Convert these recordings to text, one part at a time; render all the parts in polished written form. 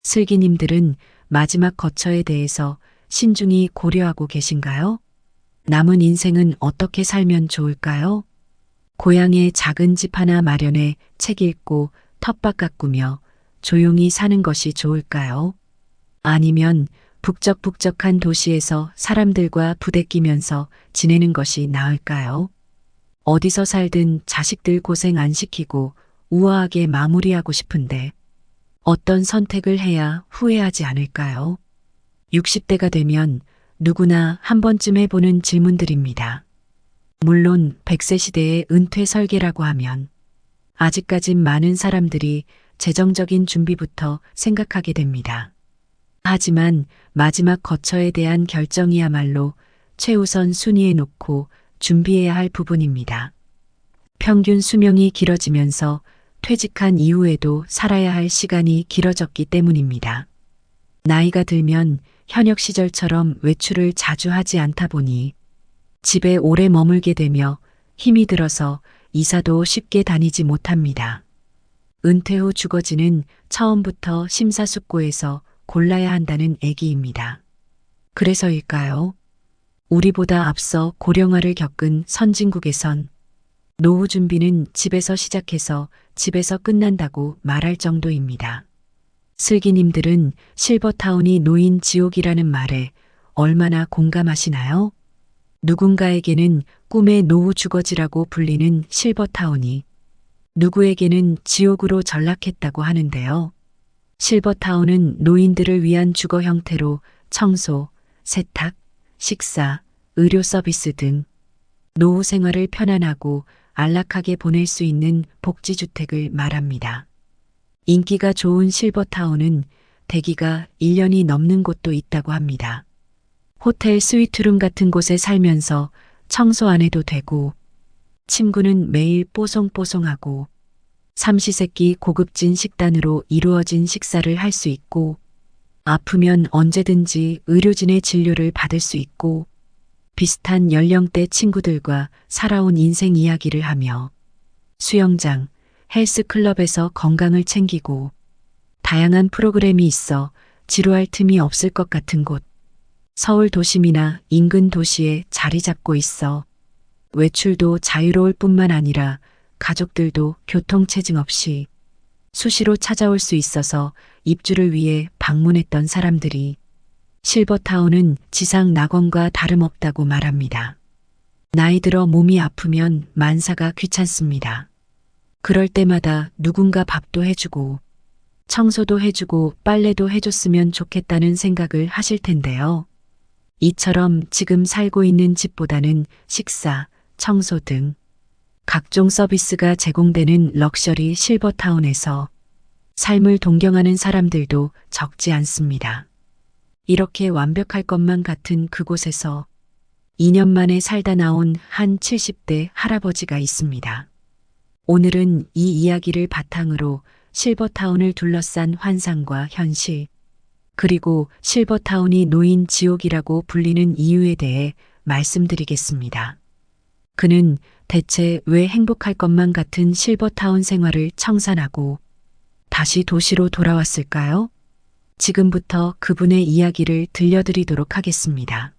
슬기님들은 마지막 거처에 대해서 신중히 고려하고 계신가요? 남은 인생은 어떻게 살면 좋을까요? 고향에 작은 집 하나 마련해 책 읽고 텃밭 가꾸며 조용히 사는 것이 좋을까요? 아니면 북적북적한 도시에서 사람들과 부대끼면서 지내는 것이 나을까요? 어디서 살든 자식들 고생 안 시키고 우아하게 마무리하고 싶은데 어떤 선택을 해야 후회하지 않을까요? 60대가 되면 누구나 한 번쯤 해보는 질문들입니다. 물론 100세 시대의 은퇴 설계라고 하면 아직까진 많은 사람들이 재정적인 준비부터 생각하게 됩니다. 하지만 마지막 거처에 대한 결정이야말로 최우선 순위에 놓고 준비해야 할 부분입니다. 평균 수명이 길어지면서 퇴직한 이후에도 살아야 할 시간이 길어졌기 때문입니다. 나이가 들면 현역 시절처럼 외출을 자주 하지 않다 보니 집에 오래 머물게 되며 힘이 들어서 이사도 쉽게 다니지 못합니다. 은퇴 후 주거지는 처음부터 심사숙고해서 골라야 한다는 애기입니다. 그래서일까요? 우리보다 앞서 고령화를 겪은 선진국에선 노후 준비는 집에서 시작해서 집에서 끝난다고 말할 정도입니다. 슬기님들은 실버타운이 노인 지옥이라는 말에 얼마나 공감하시나요? 누군가에게는 꿈의 노후 주거지라고 불리는 실버타운이 누구에게는 지옥으로 전락했다고 하는데요. 실버타운은 노인들을 위한 주거 형태로 청소, 세탁, 식사, 의료 서비스 등 노후 생활을 편안하고 안락하게 보낼 수 있는 복지주택을 말합니다. 인기가 좋은 실버타운은 대기가 1년이 넘는 곳도 있다고 합니다. 호텔 스위트룸 같은 곳에 살면서 청소 안 해도 되고 침구는 매일 뽀송뽀송하고 삼시세끼 고급진 식단으로 이루어진 식사를 할 수 있고 아프면 언제든지 의료진의 진료를 받을 수 있고 비슷한 연령대 친구들과 살아온 인생 이야기를 하며 수영장, 헬스클럽에서 건강을 챙기고 다양한 프로그램이 있어 지루할 틈이 없을 것 같은 곳. 서울 도심이나 인근 도시에 자리 잡고 있어 외출도 자유로울 뿐만 아니라 가족들도 교통체증 없이 수시로 찾아올 수 있어서 입주를 위해 방문했던 사람들이 실버타운은 지상 낙원과 다름없다고 말합니다. 나이 들어 몸이 아프면 만사가 귀찮습니다. 그럴 때마다 누군가 밥도 해주고 청소도 해주고 빨래도 해줬으면 좋겠다는 생각을 하실 텐데요. 이처럼 지금 살고 있는 집보다는 식사, 청소 등 각종 서비스가 제공되는 럭셔리 실버타운에서 삶을 동경하는 사람들도 적지 않습니다. 이렇게 완벽할 것만 같은 그곳에서 2년 만에 살다 나온 한 70대 할아버지가 있습니다. 오늘은 이 이야기를 바탕으로 실버타운을 둘러싼 환상과 현실, 그리고 실버타운이 노인 지옥이라고 불리는 이유에 대해 말씀드리겠습니다. 그는 대체 왜 행복할 것만 같은 실버타운 생활을 청산하고 다시 도시로 돌아왔을까요? 지금부터 그분의 이야기를 들려드리도록 하겠습니다.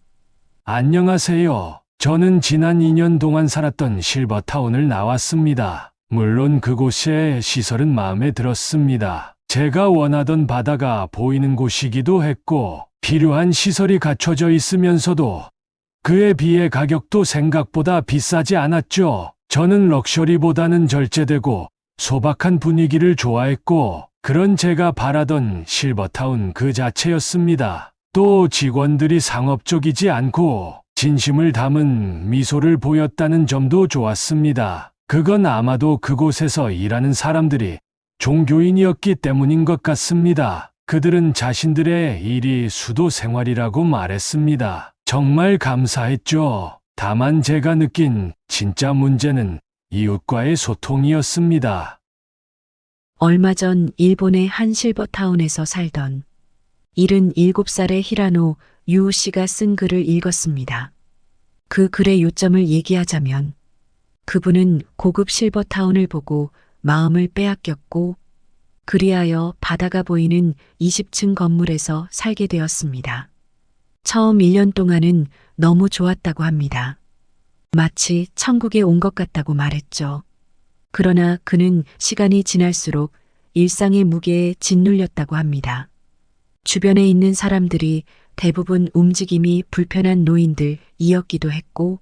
안녕하세요. 저는 지난 2년 동안 살았던 실버타운을 나왔습니다. 물론 그곳의 시설은 마음에 들었습니다. 제가 원하던 바다가 보이는 곳이기도 했고 필요한 시설이 갖춰져 있으면서도 그에 비해 가격도 생각보다 비싸지 않았죠. 저는 럭셔리보다는 절제되고 소박한 분위기를 좋아했고 그런 제가 바라던 실버타운 그 자체였습니다. 또 직원들이 상업적이지 않고 진심을 담은 미소를 보였다는 점도 좋았습니다. 그건 아마도 그곳에서 일하는 사람들이 종교인이었기 때문인 것 같습니다. 그들은 자신들의 일이 수도 생활이라고 말했습니다. 정말 감사했죠. 다만 제가 느낀 진짜 문제는 이웃과의 소통이었습니다. 얼마 전 일본의 한 실버타운에서 살던 77살의 히라노 유우 씨가 쓴 글을 읽었습니다. 그 글의 요점을 얘기하자면 그분은 고급 실버타운을 보고 마음을 빼앗겼고 그리하여 바다가 보이는 20층 건물에서 살게 되었습니다. 처음 1년 동안은 너무 좋았다고 합니다. 마치 천국에 온 것 같다고 말했죠. 그러나 그는 시간이 지날수록 일상의 무게에 짓눌렸다고 합니다. 주변에 있는 사람들이 대부분 움직임이 불편한 노인들이었기도 했고,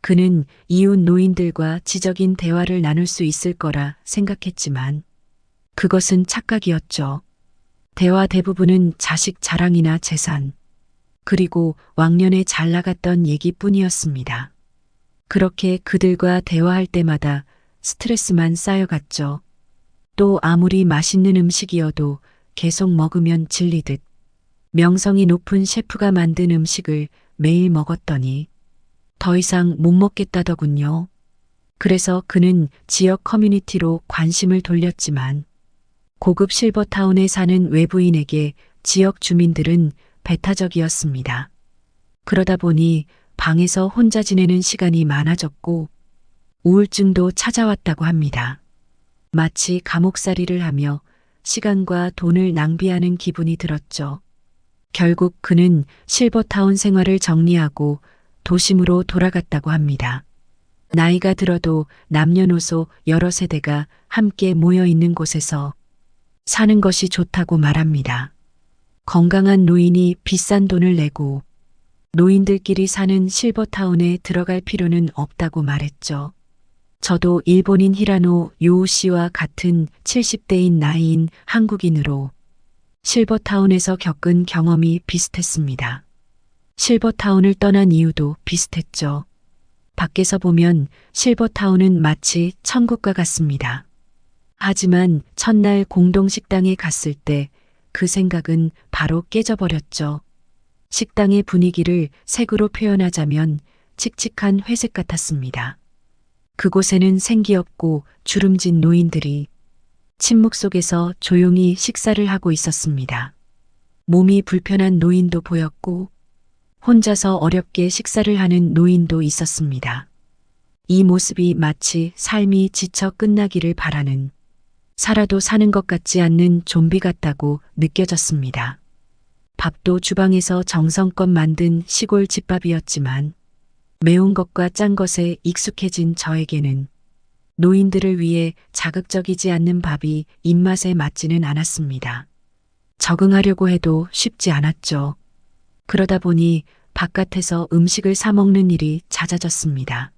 그는 이웃 노인들과 지적인 대화를 나눌 수 있을 거라 생각했지만, 그것은 착각이었죠. 대화 대부분은 자식 자랑이나 재산, 그리고 왕년에 잘 나갔던 얘기뿐이었습니다. 그렇게 그들과 대화할 때마다 스트레스만 쌓여갔죠. 또 아무리 맛있는 음식이어도 계속 먹으면 질리듯 명성이 높은 셰프가 만든 음식을 매일 먹었더니 더 이상 못 먹겠다더군요. 그래서 그는 지역 커뮤니티로 관심을 돌렸지만 고급 실버타운에 사는 외부인에게 지역 주민들은 배타적이었습니다. 그러다 보니 방에서 혼자 지내는 시간이 많아졌고 우울증도 찾아왔다고 합니다. 마치 감옥살이를 하며 시간과 돈을 낭비하는 기분이 들었죠. 결국 그는 실버타운 생활을 정리하고 도심으로 돌아갔다고 합니다. 나이가 들어도 남녀노소 여러 세대가 함께 모여 있는 곳에서 사는 것이 좋다고 말합니다. 건강한 노인이 비싼 돈을 내고 노인들끼리 사는 실버타운에 들어갈 필요는 없다고 말했죠. 저도 일본인 히라노 요우 씨와 같은 70대인 나이인 한국인으로 실버타운에서 겪은 경험이 비슷했습니다. 실버타운을 떠난 이유도 비슷했죠. 밖에서 보면 실버타운은 마치 천국과 같습니다. 하지만 첫날 공동식당에 갔을 때 그 생각은 바로 깨져버렸죠. 식당의 분위기를 색으로 표현하자면 칙칙한 회색 같았습니다. 그곳에는 생기 없고 주름진 노인들이 침묵 속에서 조용히 식사를 하고 있었습니다. 몸이 불편한 노인도 보였고 혼자서 어렵게 식사를 하는 노인도 있었습니다. 이 모습이 마치 삶이 지쳐 끝나기를 바라는, 살아도 사는 것 같지 않는 좀비 같다고 느껴졌습니다. 밥도 주방에서 정성껏 만든 시골 집밥이었지만 매운 것과 짠 것에 익숙해진 저에게는 노인들을 위해 자극적이지 않는 밥이 입맛에 맞지는 않았습니다. 적응하려고 해도 쉽지 않았죠. 그러다 보니 바깥에서 음식을 사 먹는 일이 잦아졌습니다.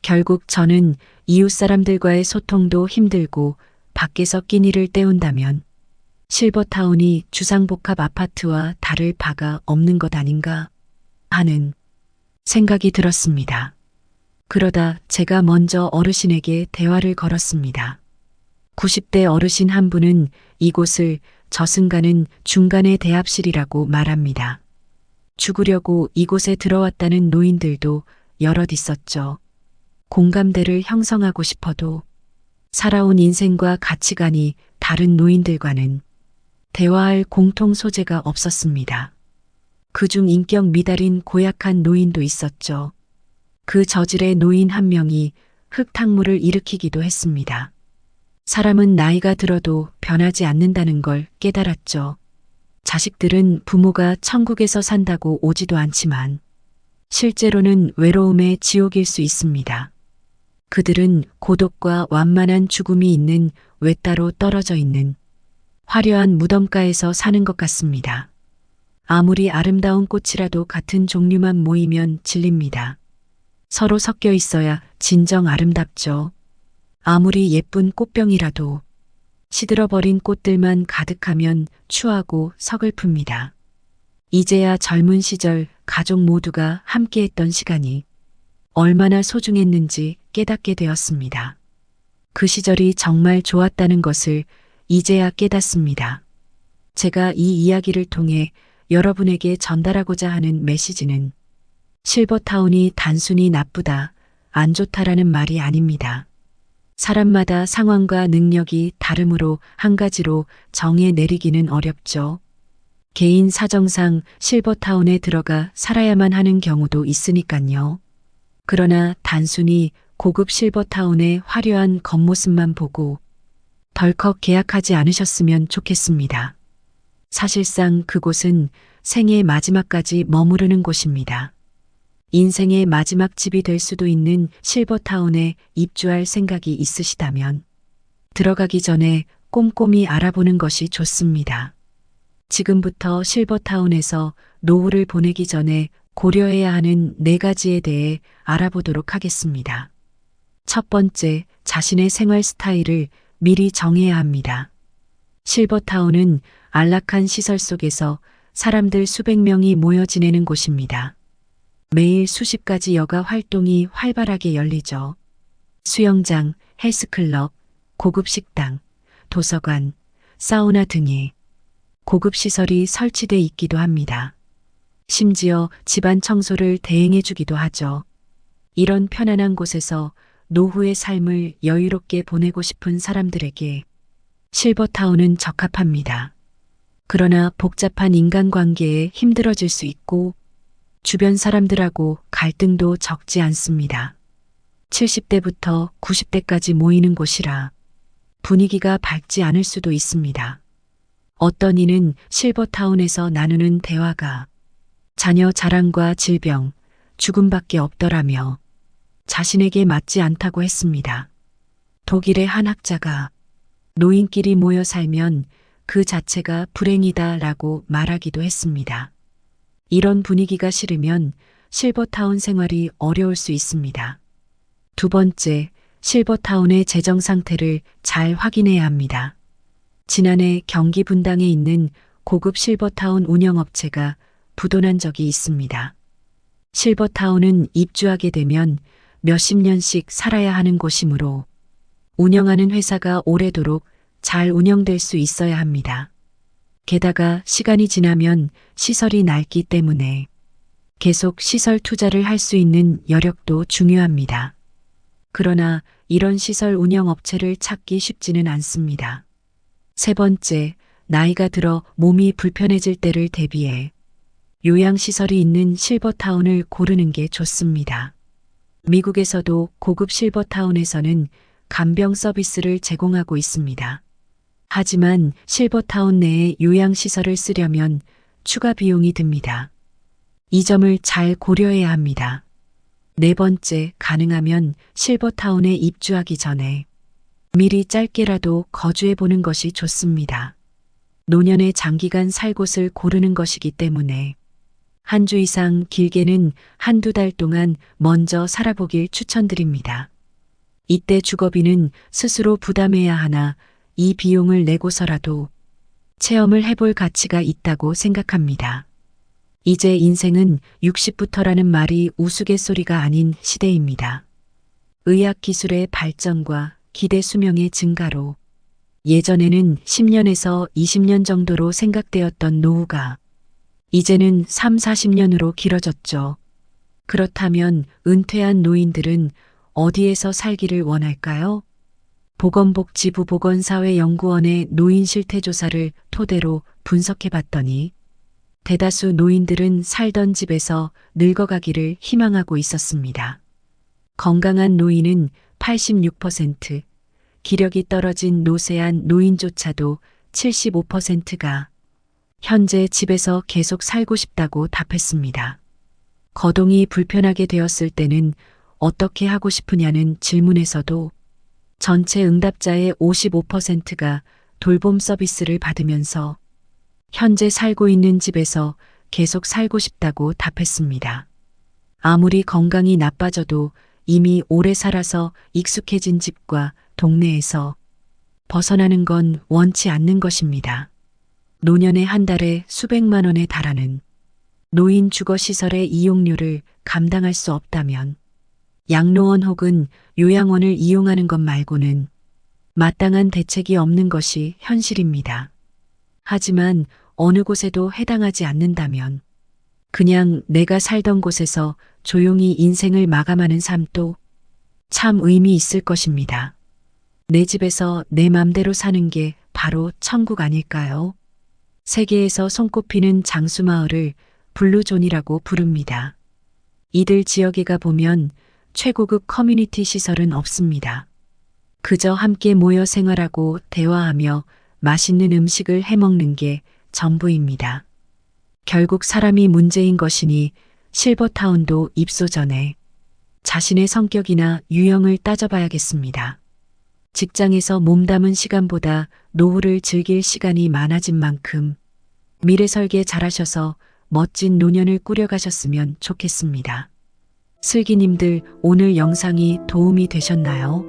결국 저는 이웃 사람들과의 소통도 힘들고 밖에서 끼니를 때운다면 실버타운이 주상복합 아파트와 다를 바가 없는 것 아닌가 하는 생각이 들었습니다. 그러다 제가 먼저 어르신에게 대화를 걸었습니다. 90대 어르신 한 분은 이곳을 저승가는 중간의 대합실이라고 말합니다. 죽으려고 이곳에 들어왔다는 노인들도 여럿 있었죠. 공감대를 형성하고 싶어도 살아온 인생과 가치관이 다른 노인들과는 대화할 공통 소재가 없었습니다. 그중 인격 미달인 고약한 노인도 있었죠. 그 저질의 노인 한 명이 흙탕물을 일으키기도 했습니다. 사람은 나이가 들어도 변하지 않는다는 걸 깨달았죠. 자식들은 부모가 천국에서 산다고 오지도 않지만 실제로는 외로움의 지옥일 수 있습니다. 그들은 고독과 완만한 죽음이 있는 외따로 떨어져 있는 화려한 무덤가에서 사는 것 같습니다. 아무리 아름다운 꽃이라도 같은 종류만 모이면 질립니다. 서로 섞여 있어야 진정 아름답죠. 아무리 예쁜 꽃병이라도 시들어버린 꽃들만 가득하면 추하고 서글픕니다. 이제야 젊은 시절 가족 모두가 함께했던 시간이 얼마나 소중했는지 깨닫게 되었습니다. 그 시절이 정말 좋았다는 것을 이제야 깨닫습니다. 제가 이 이야기를 통해 여러분에게 전달하고자 하는 메시지는 실버타운이 단순히 나쁘다, 안 좋다라는 말이 아닙니다. 사람마다 상황과 능력이 다르므로 한 가지로 정해 내리기는 어렵죠. 개인 사정상 실버타운에 들어가 살아야만 하는 경우도 있으니까요. 그러나 단순히 고급 실버타운의 화려한 겉모습만 보고 덜컥 계약하지 않으셨으면 좋겠습니다. 사실상 그곳은 생의 마지막까지 머무르는 곳입니다. 인생의 마지막 집이 될 수도 있는 실버타운에 입주할 생각이 있으시다면 들어가기 전에 꼼꼼히 알아보는 것이 좋습니다. 지금부터 실버타운에서 노후를 보내기 전에 고려해야 하는 4가지에 대해 알아보도록 하겠습니다. 첫 번째, 자신의 생활 스타일을 미리 정해야 합니다. 실버타운은 안락한 시설 속에서 사람들 수백 명이 모여 지내는 곳입니다. 매일 수십 가지 여가 활동이 활발하게 열리죠. 수영장, 헬스클럽, 고급 식당, 도서관, 사우나 등의 고급 시설이 설치돼 있기도 합니다. 심지어 집안 청소를 대행해 주기도 하죠. 이런 편안한 곳에서 노후의 삶을 여유롭게 보내고 싶은 사람들에게 실버타운은 적합합니다. 그러나 복잡한 인간관계에 힘들어질 수 있고 주변 사람들하고 갈등도 적지 않습니다. 70대부터 90대까지 모이는 곳이라 분위기가 밝지 않을 수도 있습니다. 어떤 이는 실버타운에서 나누는 대화가 자녀 자랑과 질병, 죽음밖에 없더라며 자신에게 맞지 않다고 했습니다. 독일의 한 학자가 노인끼리 모여 살면 그 자체가 불행이다라고 말하기도 했습니다. 이런 분위기가 싫으면 실버타운 생활이 어려울 수 있습니다. 두 번째, 실버타운의 재정 상태를 잘 확인해야 합니다. 지난해 경기 분당에 있는 고급 실버타운 운영업체가 부도난 적이 있습니다. 실버타운은 입주하게 되면 몇십 년씩 살아야 하는 곳이므로 운영하는 회사가 오래도록 잘 운영될 수 있어야 합니다. 게다가 시간이 지나면 시설이 낡기 때문에 계속 시설 투자를 할 수 있는 여력도 중요합니다. 그러나 이런 시설 운영 업체를 찾기 쉽지는 않습니다. 세 번째, 나이가 들어 몸이 불편해질 때를 대비해 요양시설이 있는 실버타운을 고르는 게 좋습니다. 미국에서도 고급 실버타운에서는 간병 서비스를 제공하고 있습니다. 하지만 실버타운 내에 요양시설을 쓰려면 추가 비용이 듭니다. 이 점을 잘 고려해야 합니다. 네 번째, 가능하면 실버타운에 입주하기 전에 미리 짧게라도 거주해 보는 것이 좋습니다. 노년에 장기간 살 곳을 고르는 것이기 때문에 한 주 이상 길게는 한두 달 동안 먼저 살아보길 추천드립니다. 이때 주거비는 스스로 부담해야 하나 이 비용을 내고서라도 체험을 해볼 가치가 있다고 생각합니다. 이제 인생은 60부터라는 말이 우스갯소리가 아닌 시대입니다. 의학기술의 발전과 기대 수명의 증가로 예전에는 10년에서 20년 정도로 생각되었던 노후가 이제는 3, 40년으로 길어졌죠. 그렇다면 은퇴한 노인들은 어디에서 살기를 원할까요? 보건복지부 보건사회연구원의 노인 실태조사를 토대로 분석해봤더니 대다수 노인들은 살던 집에서 늙어가기를 희망하고 있었습니다. 건강한 노인은 86%, 기력이 떨어진 노쇠한 노인조차도 75%가 현재 집에서 계속 살고 싶다고 답했습니다. 거동이 불편하게 되었을 때는 어떻게 하고 싶으냐는 질문에서도 전체 응답자의 55%가 돌봄 서비스를 받으면서 현재 살고 있는 집에서 계속 살고 싶다고 답했습니다. 아무리 건강이 나빠져도 이미 오래 살아서 익숙해진 집과 동네에서 벗어나는 건 원치 않는 것입니다. 노년에 한 달에 수백만 원에 달하는 노인 주거시설의 이용료를 감당할 수 없다면 양로원 혹은 요양원을 이용하는 것 말고는 마땅한 대책이 없는 것이 현실입니다. 하지만 어느 곳에도 해당하지 않는다면 그냥 내가 살던 곳에서 조용히 인생을 마감하는 삶도 참 의미 있을 것입니다. 내 집에서 내 맘대로 사는 게 바로 천국 아닐까요? 세계에서 손꼽히는 장수마을을 블루존이라고 부릅니다. 이들 지역에 가보면 최고급 커뮤니티 시설은 없습니다. 그저 함께 모여 생활하고 대화하며 맛있는 음식을 해먹는 게 전부입니다. 결국 사람이 문제인 것이니 실버타운도 입소 전에 자신의 성격이나 유형을 따져봐야겠습니다. 직장에서 몸담은 시간보다 노후를 즐길 시간이 많아진 만큼 미래 설계 잘하셔서 멋진 노년을 꾸려가셨으면 좋겠습니다. 슬기님들, 오늘 영상이 도움이 되셨나요?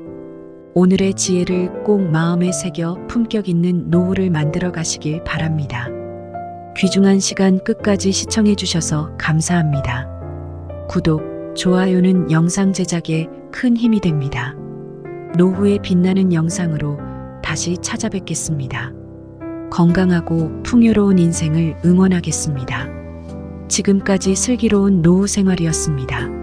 오늘의 지혜를 꼭 마음에 새겨 품격 있는 노후를 만들어 가시길 바랍니다. 귀중한 시간 끝까지 시청해 주셔서 감사합니다. 구독, 좋아요는 영상 제작에 큰 힘이 됩니다. 노후에 빛나는 영상으로 다시 찾아뵙겠습니다. 건강하고 풍요로운 인생을 응원하겠습니다. 지금까지 슬기로운 노후 생활이었습니다.